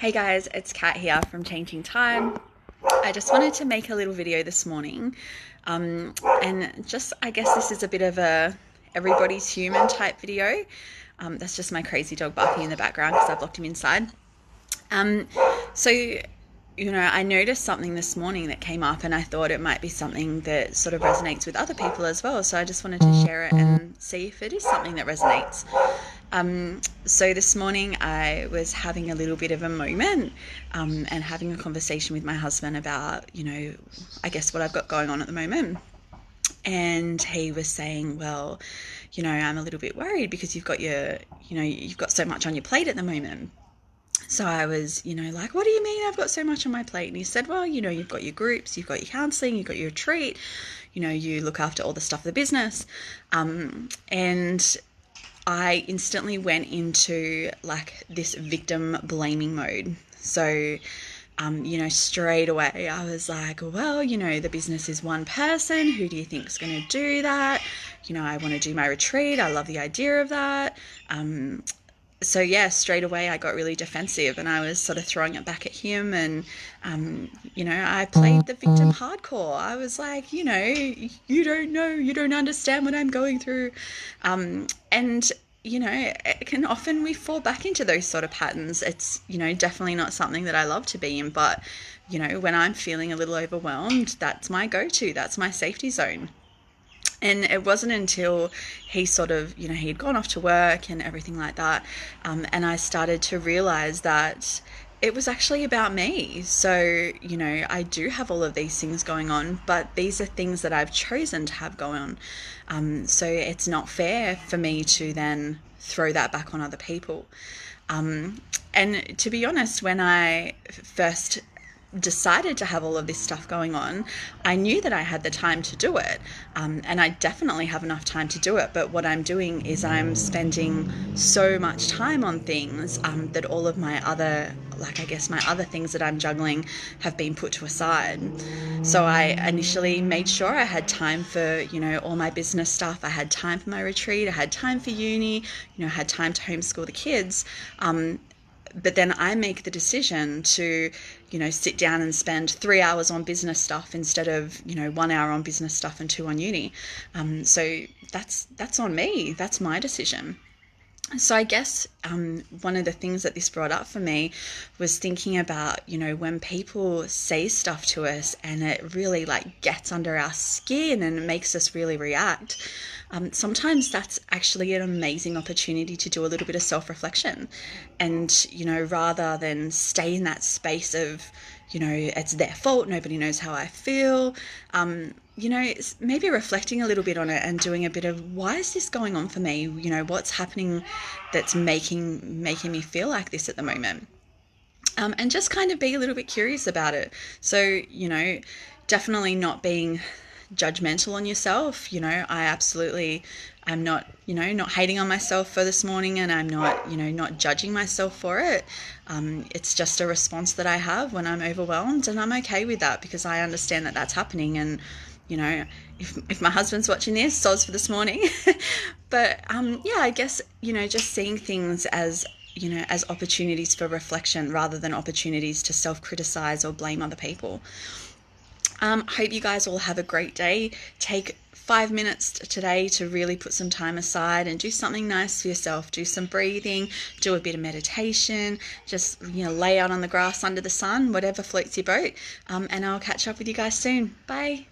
Hey guys, it's Kat here from Changing Time. I just wanted to make a little video this morning, and I guess this is a bit of a everybody's human type video. That's just my crazy dog barking in the background because I've locked him inside. Um, so, I noticed something this morning that came up, and I thought it might be something that sort of resonates with other people as well. So I just wanted to share it and see if it is something that resonates. So this morning I was having a little bit of a moment and having a conversation with my husband about, I guess what I've got going on at the moment. And he was saying, well, I'm a little bit worried because you've got so much on your plate at the moment. So I was, like, what do you mean I've got so much on my plate? And he said, well, you've got your groups, you've got your counseling, you've got your retreat, you look after all the stuff of the business. And I instantly went into like this victim blaming mode. So, straight away I was like, well, the business is one person. Who do you think is going to do that? I want to do my retreat. I love the idea of that. So yeah, straight away I got really defensive and I was sort of throwing it back at him. And, I played the victim hardcore. I was like, you don't know, you don't understand what I'm going through. And it can often we fall back into those sort of patterns. It's, definitely not something that I love to be in, but, when I'm feeling a little overwhelmed, that's my go-to, that's my safety zone. And it wasn't until he sort of, he'd gone off to work and everything like that, and I started to realize that it was actually about me. So, I do have all of these things going on, but these are things that I've chosen to have going on. So it's not fair for me to then throw that back on other people. And to be honest, when I first decided to have all of this stuff going on, I knew that I had the time to do it, and I definitely have enough time to do it. But what I'm doing is I'm spending so much time on things that all of my other, my other things that I'm juggling have been put to a side. So I initially made sure I had time for, all my business stuff. I had time for my retreat. I had time for uni. I had time to homeschool the kids. But then I make the decision to, sit down and spend 3 hours on business stuff instead of, 1 hour on business stuff and 2 on uni. So that's on me. That's my decision. So I guess one of the things that this brought up for me was thinking about, when people say stuff to us and it really gets under our skin and it makes us really react. Sometimes that's actually an amazing opportunity to do a little bit of self-reflection and, rather than stay in that space of, it's their fault, nobody knows how I feel, maybe reflecting a little bit on it and doing a bit of, why is this going on for me? What's happening that's making me feel like this at the moment? And just kind of be a little bit curious about it. So, definitely not being judgmental on yourself. I'm not, not hating on myself for this morning, and I'm not, not judging myself for it. It's just a response that I have when I'm overwhelmed, and I'm okay with that because I understand that that's happening. And, if my husband's watching this, soz for this morning. But, I guess, just seeing things as, as opportunities for reflection rather than opportunities to self-criticize or blame other people. Hope you guys all have a great day. Take 5 minutes today to really put some time aside and do something nice for yourself. Do some breathing, do a bit of meditation, just, lay out on the grass under the sun, whatever floats your boat. And I'll catch up with you guys soon. Bye.